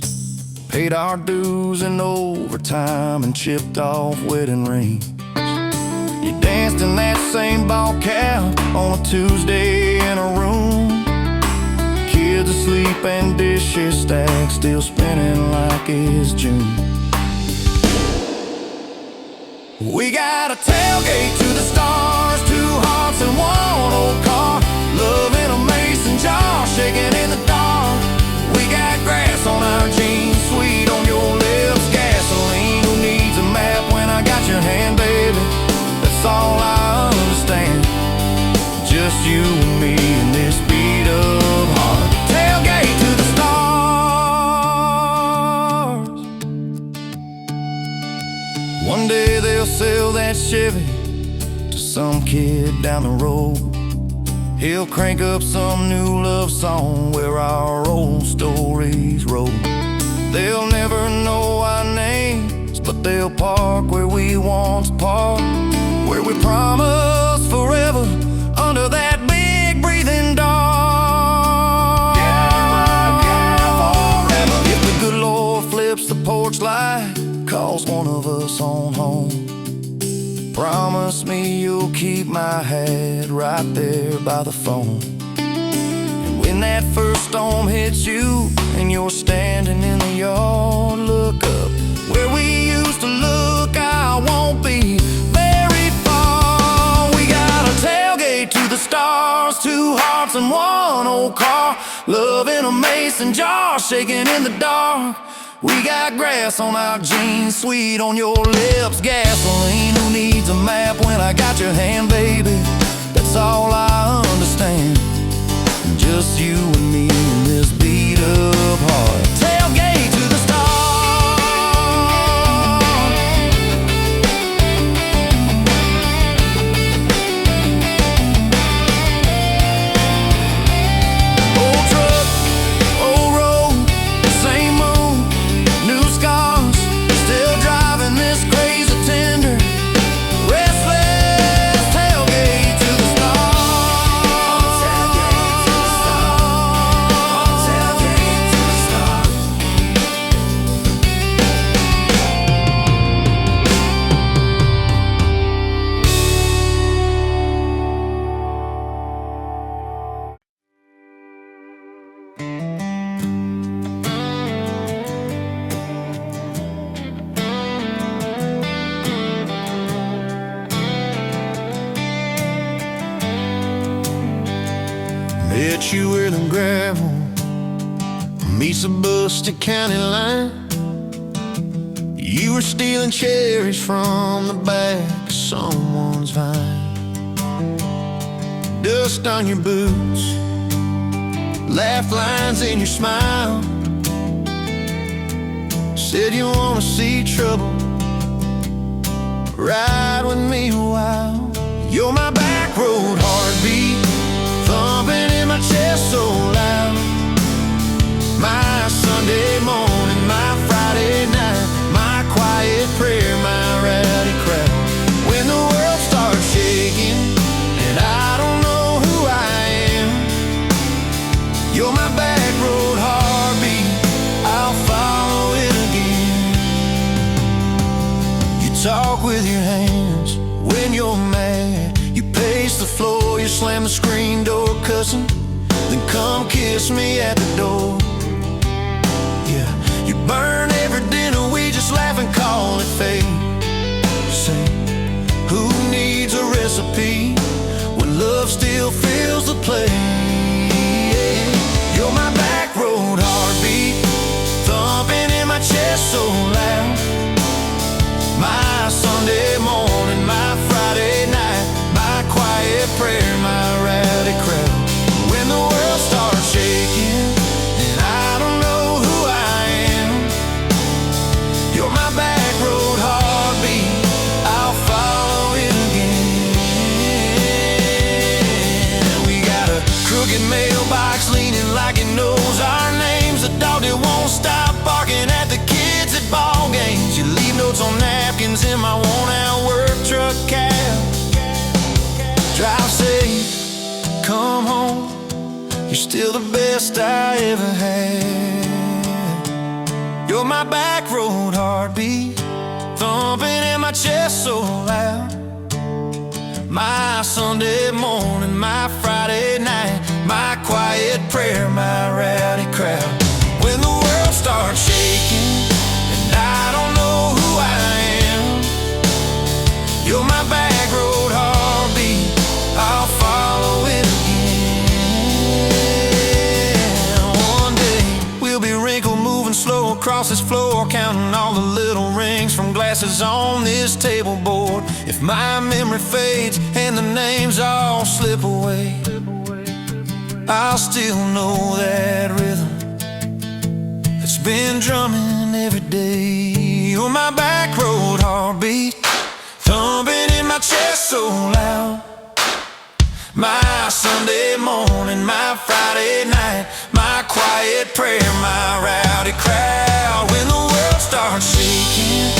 Paid our dues in overtime and chipped off wedding rings. You danced in that same ball cap on a Tuesday in a room. Kids asleep and dishes stacked, still spinning like it's June. We got a tailgate to the stars, two hearts and one old car, love in a mason jar, shaking in the dark. We got grass on our jeans, sweet on your lips, gasoline. Who needs a map when I got your hand, baby? That's all I understand. Just you and me in this beat up heart. Tailgate to the stars. One day they'll sell that Chevy to some kid down the road. He'll crank up some new love song where our old stories roll. They'll never know our names, but they'll park where we once parked, where we promised forever under that big breathing dog. Forever. If the good Lord flips the porch light, calls one of us on home, promise me you'll keep my hat right there by the phone. And when that first storm hits you and you're standing in the yard, look up where we used to look. I won't be very far. We got a tailgate to the stars, two hearts and one old car, love in a mason jar, shaking in the dark. We got grass on our jeans, sweet on your lips, gasoline. Who needs a map when I got your hand, baby? That's all I understand. Just you and me in this beat up heart. Tailgate to the stars. Old truck, old road, same moon, new scars, still driving this crazy tender, restless. Tailgate to the stars. Tailgate to the stars. Tailgate to the stars. Met you where the gravel meets the Busted County line. You were stealing cherries from the back of someone's vine. Dust on your boots, laugh lines in your smile. Said you wanna see trouble, ride with me a while. You're my back road heartbeat, thumping in my chest so loud. My Sunday morning, my Friday night, my quiet prayer, my rowdy crowd. When the world starts shaking and I don't know who I am, you're my back road heartbeat, I'll follow it again. You talk with your hands when you're mad, you pace the floor, you slam the screen door cussing, then come kiss me at the door. Yeah, you burn every dinner, we just laugh and call it fate. Say, who needs a recipe when love still fills the plate? You're my back road heartbeat, thumping in my chest so loud. My Sunday morning, my Friday night, my quiet prayer, my rowdy crowd. When the world starts shaking and I don't know who I am, you're my back road heartbeat, I'll follow it again. We got a crooked mailbox leaning like it knows our names, a dog that won't stop barking at the kids at ball games. You leave notes on napkins in my worn-out work truck cab. Drive safe, come home, you're still the best I ever had. You're my back road heartbeat, thumping in my chest so loud. My Sunday morning, my Friday night, my quiet prayer, my rowdy crowd. back road heartbeat, I'll follow it again. One day we'll be wrinkled, moving slow across this floor, counting all the little rings from glasses on this table board. If my memory fades and the names all slip away, I'll still know that rhythm that's been drumming every day. You're my back road heartbeat, thumping in my chest so loud. My Sunday morning, my Friday night, my quiet prayer, my rowdy crowd. When the world starts shaking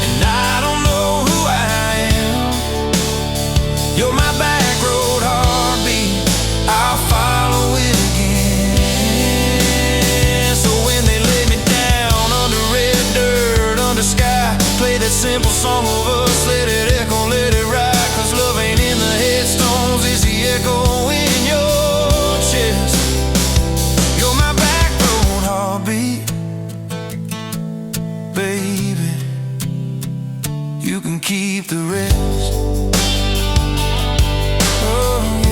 and I don't know who I am, you're my back road heartbeat, I'll follow it again. So when they lay me down under red dirt, under sky, play that simple song of us, let it echo, let it ride. Cause love ain't in the headstones, it's the echo in your chest. You're my back road heartbeat, baby, you can keep the rest. Oh yeah.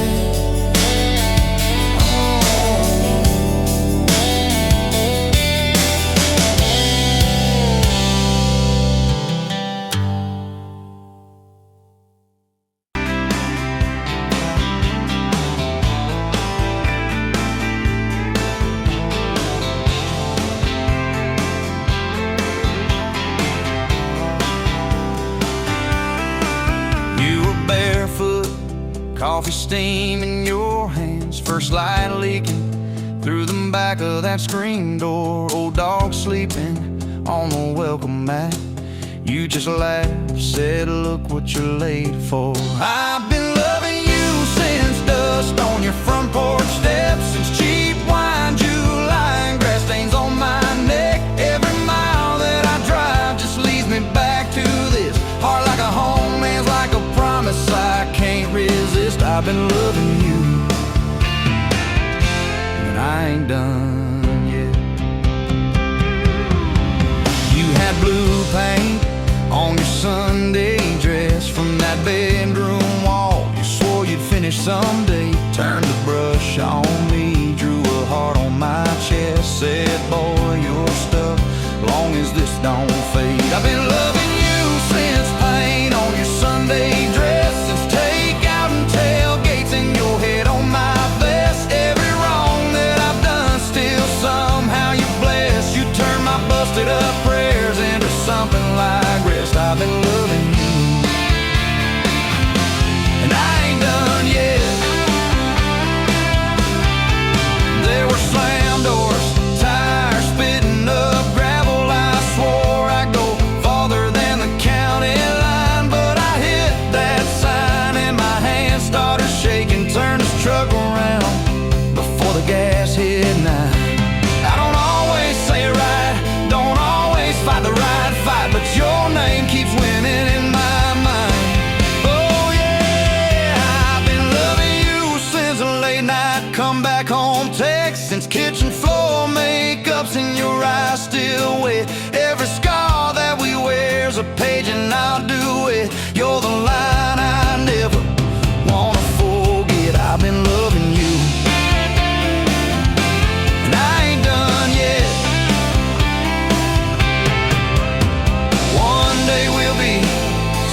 Coffee steam in your hands, first light leaking through the back of that screen door. Old dog sleeping on the welcome mat. You just laughed, said, look what you're late for. I've been loving you since dust on your front porch steps, since cheap wine, July, and grass stains on my neck. Every mile that I drive just leads me back to this heart like a home, man's like a promise I can't resist. I've been loving you, but I ain't done yet. You had blue paint on your Sunday dress from that bedroom wall. You swore you'd finish someday. Turned the brush on me, drew a heart on my chest, said, boy, you're stuck long as this don't fade. I've been loving you since paint on your Sunday dress, since takeout and tailgates in your head on my vest. Every wrong that I've done, still somehow you bless. You turn my busted up prayers into something like rest. I've been loving you, and I ain't done yet. There were slam doors, tires spitting up gravel. I swore I'd go farther than the county line, but I hit that sign and my hand started shaking. Turned this truck around before the gas hit 9. I don't always say it right, don't always fight the right fight, but your name keeps winning in my mind. Oh yeah, I've been loving you since a late night come back home text, since kitchen floor makeup's in your eyes still wet. Every scar that we wear's a page and I'll do it. You're the line I never wanna forget. I've been loving you, and I ain't done yet. One day we'll be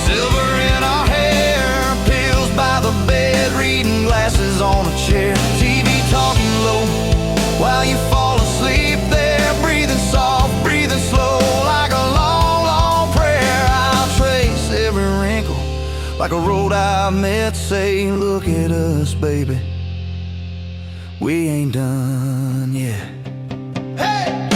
silver in our hair, pills by the bed, reading glasses on a chair, TV talking low while you fall asleep there, breathing soft, breathing slow, like a long, long prayer. I'll trace every wrinkle like a road I met, say, look at us, baby, we ain't done yet. Hey!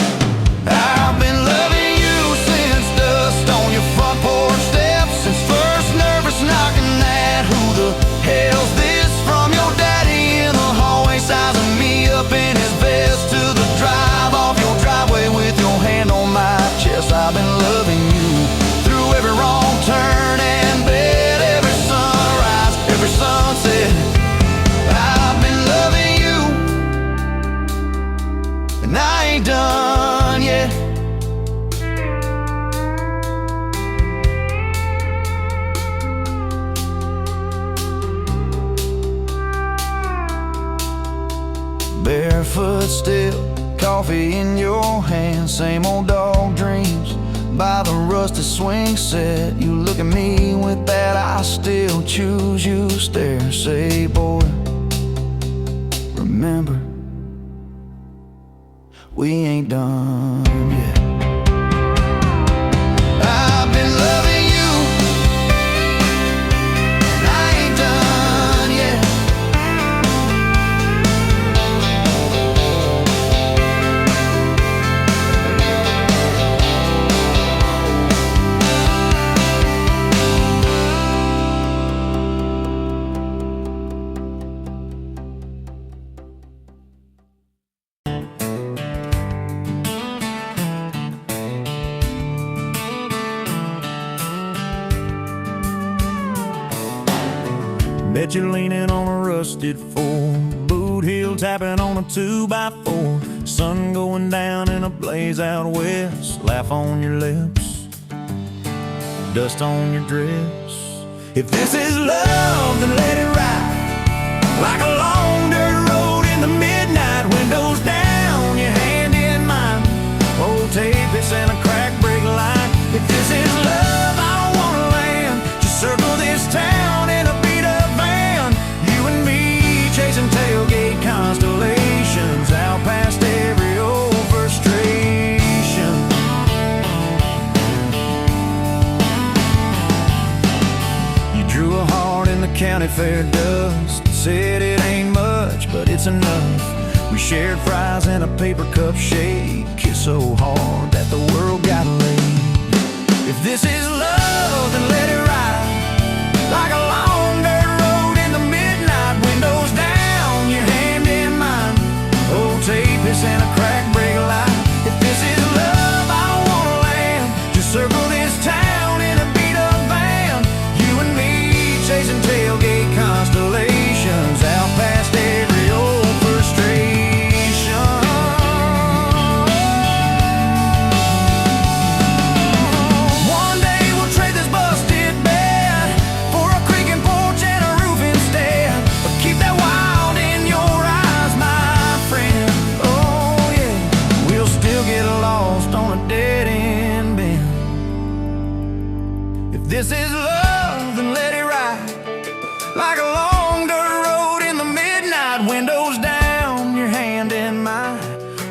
I've been loving you since dust on your front porch steps, since first nervous knocking at who the hell's this from your daddy in the hallway, sizing me up in his vest, to the drive off your driveway with your hand on my chest. I've been loving you through every wrong turn and bed, every sunrise, every sunset. I've been loving you, and I ain't done yet. barefoot still, coffee in your hand, same old dog dreams by the rusted swing set. You look at me with that I still choose you stare. Say, boy, remember, we ain't done yet. I've been loving you, and I ain't done yet. Bet you're leaning on a rusted Ford, boot heel tapping on a 2x4, sun going down in a blaze out west, laugh on your lips, dust on your dress. If this is love, then let it ride like a long dirt road in the midnight, windows down, your hand in mine, old tapeits and a crack brake light. If this is love, I don't wanna land, just circle this town in a beat-up van, you and me chasing tailgate constellations, out past every old frustration. You drew a heart in the county fair dust, said it ain't much, but it's enough. We shared fries and a paper cup shake, kissed so hard that the world got laid. If this is love, then let it ride like a long dirt road in the midnight, windows down, your hand in mine, old tapeits and a crack brake light. If this is love, I don't wanna land, just circle this town in a beat-up van, you and me chasing tailgate constellations, out past every old frustration. One day we'll trade this busted bed for a creaking porch and a roof instead, but keep that wild in your eyes, my friend. Oh yeah, we'll still get lost on a dead-end bend. If this is love, then let it ride like a long dirt road in the midnight, windows down, your hand in mine,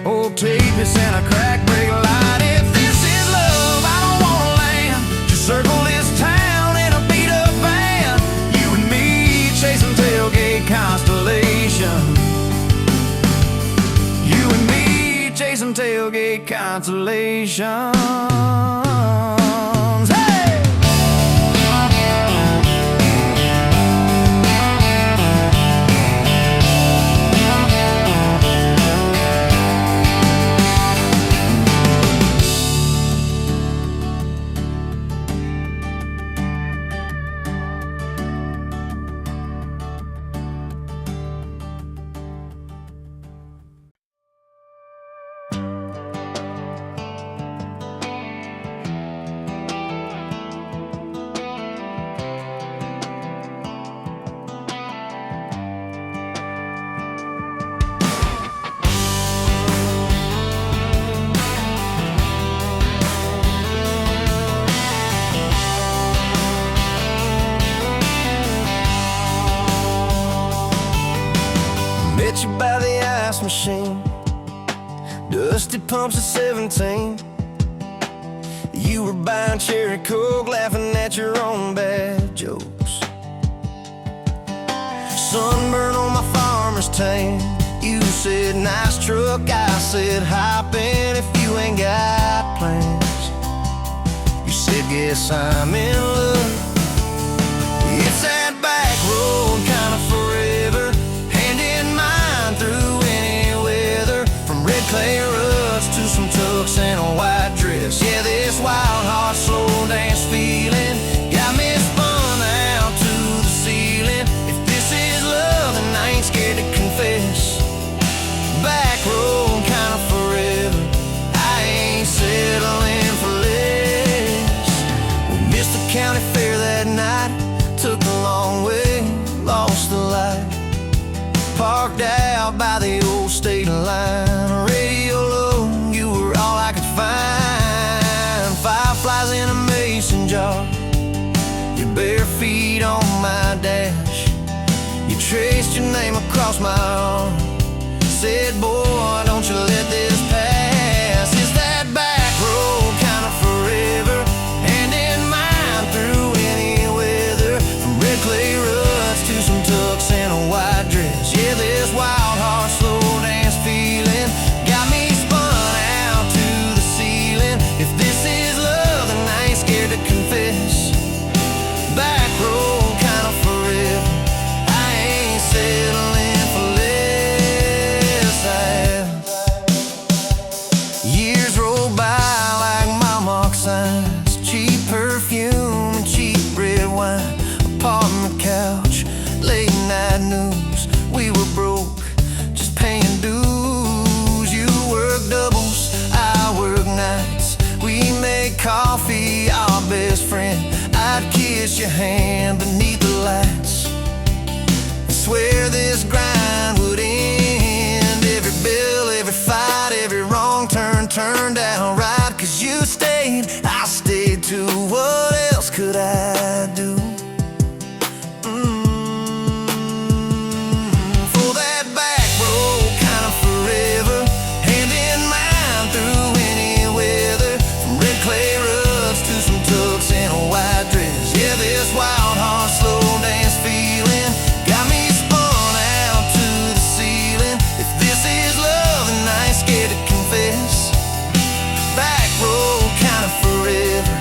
old tapeits and a crack brake light. If this is love, I don't wanna land, just circle this town in a beat-up van, you and me chasing tailgate constellation, you and me chasing tailgate constellations. Hey! Met you by the ice machine, dusty pumps at 17. You were buying cherry coke, laughing at your own bad jokes. Sunburn on my farmer's tan, you said nice truck, I said hop in if you ain't got plans. You said guess I'm in love. It's that back road kinda forever, hand in mine through any weather, from red clay ruts to some tux and a white dress. Yeah, this wild heart slow dance feeling got me spun out to the ceiling. If this is love, then I ain't scared to confess. Back road kinda forever, I ain't settling for less. We missed the county fair that night, took the long way, lost the light, parked out by the old state waiting line. Radio low, you were all I could find. Fireflies in a mason jar, your bare feet on my dash. You traced your name across my arm, said, boy, don't you let this pass. Is that back road kind of forever, hand in mine through any weather? From red clay ruts to some tucks and a white dress. Yeah, this wild heart slow dance feeling got me spun out to the ceiling. If this is love, then I ain't scared to confess. Back road kind of forever, I ain't settling for less. Years roll by like mile mark signs, cheap perfume and cheap red wine, apartment couch, late night news. We were broke, just paying dues. You work doubles, I work nights. We made coffee our best friend. I'd kiss your hand beneath the lights, swear this grind would end. Every bill, every fight, every wrong turn turned out right. Cause you stayed, I stayed too. What else could I do? For that back road kind of forever, hand in mine through any weather. From red clay ruts to some tucks and a white dress. Yeah, this wild heart slow dance feeling got me spun out to the ceiling. If this is love, then I ain't scared to confess. Back road kind of forever,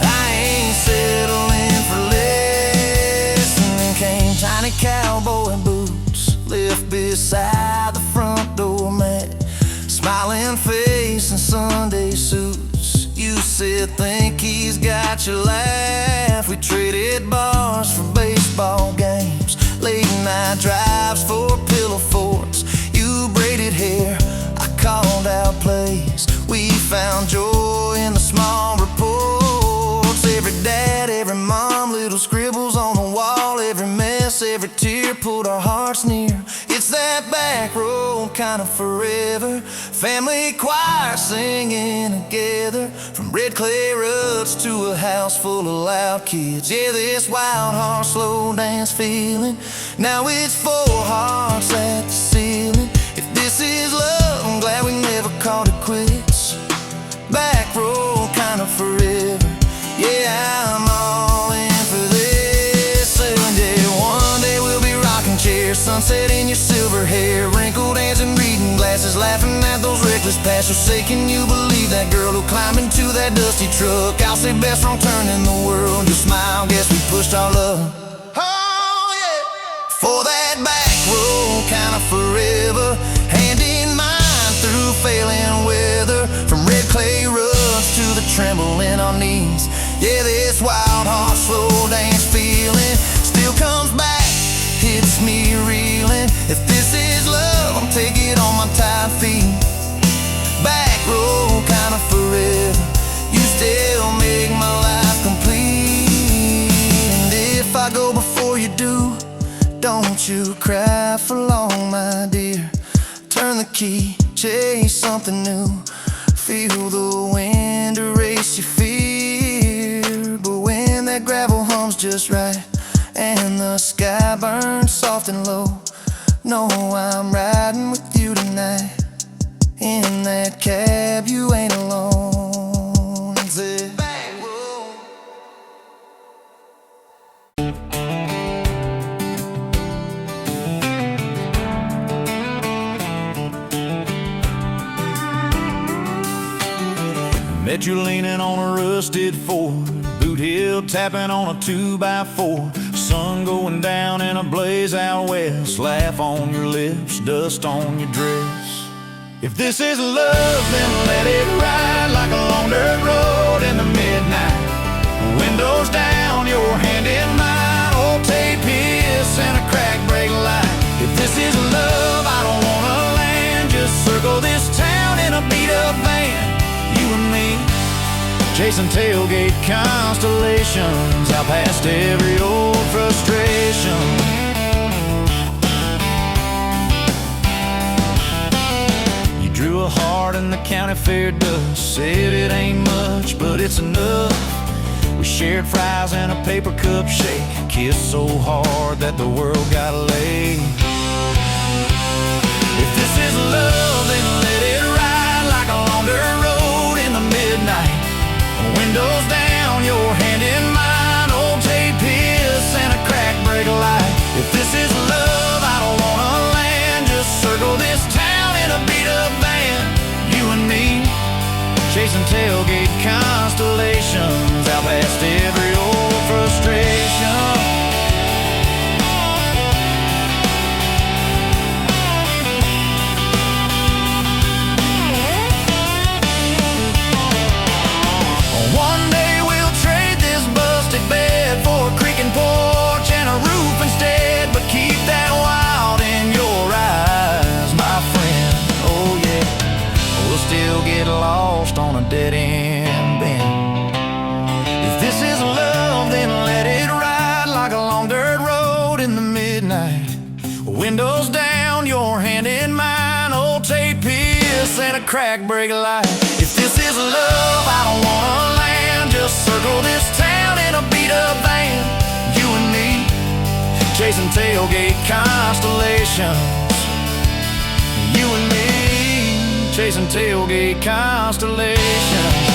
I ain't settling for less. And then came tiny cowboy boots, left beside the front door mat, smiling face and Sunday suits. You said, think he's got your laugh. We traded bars for baseball games, late night drives for pillow forts. You braided hair, I called out plays. We found joy in the small reports. Every dad, every mom, little scribbles on the wall. Every mess, every tear pulled our hearts near. It's that back road kind of forever, family choir singing together. From red clay ruts to a house full of loud kids. Yeah, this wild heart slow dance feeling, now it's four hearts at the ceiling. If this is love, I'm glad we never called it quits. Back road kind of forever, yeah, I'm all in for this. And yeah, one day we'll be rocking chairs, sunset in your silver hair, wrinkled hands and reading glasses, laughing at those reckless past. You'll say, can you believe that girl who climbed into that dusty truck? I'll say, best wrong turn in the world. You'll smile, guess we pushed our luck. Oh yeah, for that back road kind of forever, hand in mine through failing weather. From red clay ruts to the tremble in our knees. Yeah, this wild heart slow dance feeling still comes back, hits me reeling. If this is love, I'll take it on my tired feet. Back road kind of forever, you still make my life complete. And if I go before you do, don't you cry for long, my dear. Turn the key, chase something new, feel the wind erase your fear. But when that gravel hums just right and the sky burns soft and low, know I'm riding with you tonight. In that cab, you ain't alone. It's it. Met you leaning on a rusted Ford, boot heel tapping on a 2x4. Sun going down in a blaze out west, laugh on your lips, dust on your dress. If this is love, then let it ride like a long dirt road in the midnight. Windows down, your hand in mine, old tape hiss and a crack brake light. If this is love, I don't wanna land, just circle this town in a beat up van. You and me, chasing tailgate constellations, out past every old frustration. fare dust. Said it ain't much, but it's enough. We shared fries and a paper cup shake, kissed so hard that the world got laid. If this is love, then let it ride like a long dirt road in the midnight. Windows down, your hand in mine, old tape hiss and a crack brake light. If this is love, I don't wanna land. Just circle this town in a beat-up van. You and me, chasing tailgate constellations out past every old frustration. One day we'll trade this busted bed for a creaking porch and a roof instead. But keep that wild in your eyes, my friend. Oh yeah, we'll still get lost on a dead-end bend. If this is love, then let it ride like a long dirt road in the midnight. Windows down, your hand in mine, old tape hiss and a crack brake light. If this is love, I don't wanna land. Just circle this town in a beat-up van. You and me, chasing tailgate constellations. You and me, chasing tailgate constellations.